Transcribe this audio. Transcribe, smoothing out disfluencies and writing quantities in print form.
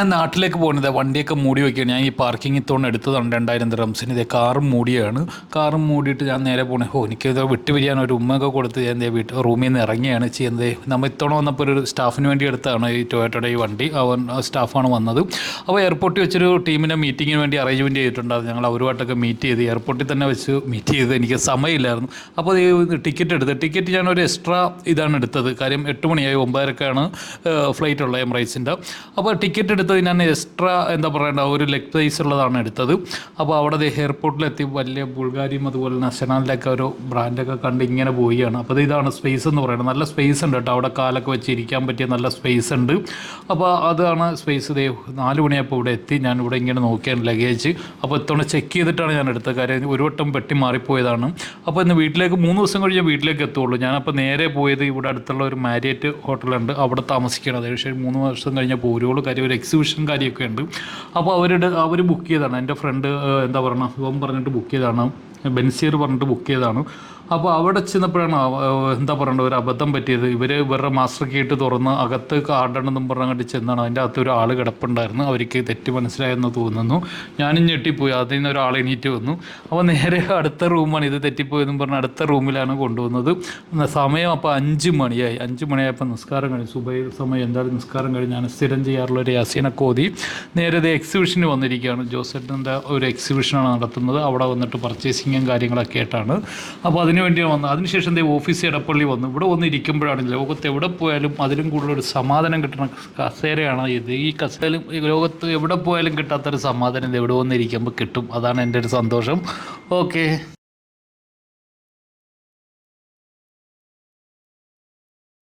ഞാൻ നാട്ടിലേക്ക് പോകുന്നത് വണ്ടിയൊക്കെ മൂടി വയ്ക്കുകയാണ്. ഞാൻ ഈ പാർക്കിങ്ങിൽ തോന്നുന്നു എടുത്തതാണ് 2000 ദിർഹംസിന്. ഇതേ കാറും മൂടിയാണ്. കാറും മൂടിയിട്ട് ഞാൻ നേരെ പോകണേ. എനിക്കിത് വിട്ടുപിരിയാൻ ഒരു ഉമ്മയൊക്കെ കൊടുത്ത് ഞാൻ റൂമിൽ നിന്ന് ഇറങ്ങിയാണ് ചെയ്യുന്നത്. നമ്മൾ ഇത്തവണ വന്നപ്പോൾ ഒരു സ്റ്റാഫിന് വേണ്ടി എടുത്തതാണ് ഈ ടൊയോട്ടയുടെ ഈ വണ്ടി. സ്റ്റാഫാണ് വന്നത്. അപ്പോൾ എയർപോർട്ടിൽ വെച്ചൊരു ടീമിനെ മീറ്റിങ്ങിന് വേണ്ടി അറേഞ്ച്മെൻറ്റ് ചെയ്തിട്ടുണ്ടായിരുന്നു. ഞങ്ങൾ അവരുമായിട്ടൊക്കെ മീറ്റ് ചെയ്ത് എയർപോർട്ടിൽ തന്നെ വെച്ച് മീറ്റ് ചെയ്ത് എനിക്ക് സമയമില്ലായിരുന്നു. അപ്പോൾ ടിക്കറ്റ് എടുത്ത് ടിക്കറ്റ് ഞാനൊരു എക്സ്ട്രാ ഇതാണ് എടുത്തത്. കാര്യം 8 മണിയായി, 9:30ക്കാണ് ഫ്ലൈറ്റ് ഉള്ളത് എമിറേറ്റ്സിൻ്റെ. അപ്പോൾ ടിക്കറ്റ് എടുത്തത് ഞാൻ എക്സ്ട്രാ എന്താ പറയേണ്ട ഒരു ലെഗ് സൈസ് ഉള്ളതാണ് എടുത്തത്. അപ്പോൾ അവിടെ എയർപോർട്ടിലെത്തി വലിയ ബുൾഗാരിയും അതുപോലെ നഷനാലിൻ്റെ ഒക്കെ ഒരു ബ്രാൻഡൊക്കെ കണ്ട് ഇങ്ങനെ പോവുകയാണ്. അപ്പോൾ ഇതാണ് സ്പേസ് എന്ന് പറയുന്നത്. നല്ല സ്പേസ് ഉണ്ട് കേട്ടോ. അവിടെ കാലൊക്കെ വെച്ച് ഇരിക്കാൻ പറ്റിയ നല്ല സ്പേസ് ഉണ്ട്. അപ്പോൾ അതാണ് സ്പേസ്. 4 മണിയായപ്പോൾ ഇവിടെ എത്തി. ഞാൻ ഇവിടെ ഇങ്ങനെ നോക്കിയാണ് ലഗേജ്. അപ്പോൾ ഇത്തവണ ചെക്ക് ചെയ്തിട്ടാണ് ഞാൻ എടുത്തത്. കാര്യം ഒരു വട്ടം പെട്ടി മാറിപ്പോയതാണ്. അപ്പോൾ ഇന്ന് വീട്ടിലേക്ക് 3 ദിവസം കഴിഞ്ഞ് വീട്ടിലേക്ക് എത്തുള്ളൂ. ഞാനപ്പോൾ നേരെ പോയത് ഇവിടെ അടുത്തുള്ള ഒരു മാരിയറ്റ് ഹോട്ടലുണ്ട്, അവിടെ താമസിക്കണം. ഏകദേശം 3 വർഷം കഴിഞ്ഞാൽ പോരുള്ളൂ. കാര്യം ഒരു എക്സിബിഷൻ കാര്യമൊക്കെ ഉണ്ട്. അപ്പോൾ അവർ ബുക്ക് ചെയ്തതാണ്. എൻ്റെ ഫ്രണ്ട് എന്താ പറയുക, ഇവൻ പറഞ്ഞിട്ട് ബുക്ക് ചെയ്തതാണ്, ബെൻസീർ പറഞ്ഞിട്ട് ബുക്ക് ചെയ്തതാണ്. അപ്പോൾ അവിടെ ചെന്നപ്പോഴാണ് എന്താ പറയേണ്ടത് ഒരു അബദ്ധം പറ്റിയത്. ഇവരുടെ മാസ്റ്റർ കീട്ട് തുറന്ന് അകത്ത് കാർഡണെന്നും പറഞ്ഞിട്ട് ചെന്നാണ്. അതിൻ്റെ അകത്ത് ഒരാൾ കിടപ്പുണ്ടായിരുന്നു. അവർക്ക് തെറ്റ് മനസ്സിലായെന്ന് തോന്നുന്നു. ഞാനും ഞെട്ടിപ്പോയി. അതിൽ നിന്ന് ഒരാൾ എണീറ്റ് വന്നു. അപ്പോൾ നേരെ അടുത്ത റൂമാണ്, ഇത് തെറ്റിപ്പോയെന്നും പറഞ്ഞ് അടുത്ത റൂമിലാണ് കൊണ്ടുവന്നത്. സമയം അപ്പോൾ 5 മണിയായി. 5 മണിയായപ്പോൾ നിസ്കാരം കഴിഞ്ഞു. സുബൈ സമയം എന്തായാലും നിസ്കാരം കഴിഞ്ഞ് ഞാൻ സ്ഥിരം ചെയ്യാറുള്ള ഒരു യാസീനൊക്കെ ഓതി നേരെ എക്സിബിഷന് വന്നിരിക്കുകയാണ്. ജോസേട്ടൻ്റെ ഒരു എക്സിബിഷനാണ് നടത്തുന്നത്. അവിടെ വന്നിട്ട് പർച്ചേസിങ്ങും കാര്യങ്ങളൊക്കെ ആയിട്ടാണ്. അപ്പോൾ അതിന് വേണ്ടിയാണ് വന്നത്. അതിനുശേഷം ഓഫീസ് എടപ്പള്ളി വന്നു. ഇവിടെ വന്ന് ഇരിക്കുമ്പോഴാണ് ലോകത്ത് എവിടെ പോയാലും അതിലും കൂടുതലൊരു സമാധാനം കിട്ടുന്ന കസേരയാണ് ഇത്. ഈ കസേരയിലും ലോകത്ത് എവിടെ പോയാലും കിട്ടാത്തൊരു സമാധാനം എവിടെ വന്നിരിക്കുമ്പോൾ കിട്ടും. അതാണ് എൻ്റെ ഒരു സന്തോഷം. ഓക്കെ.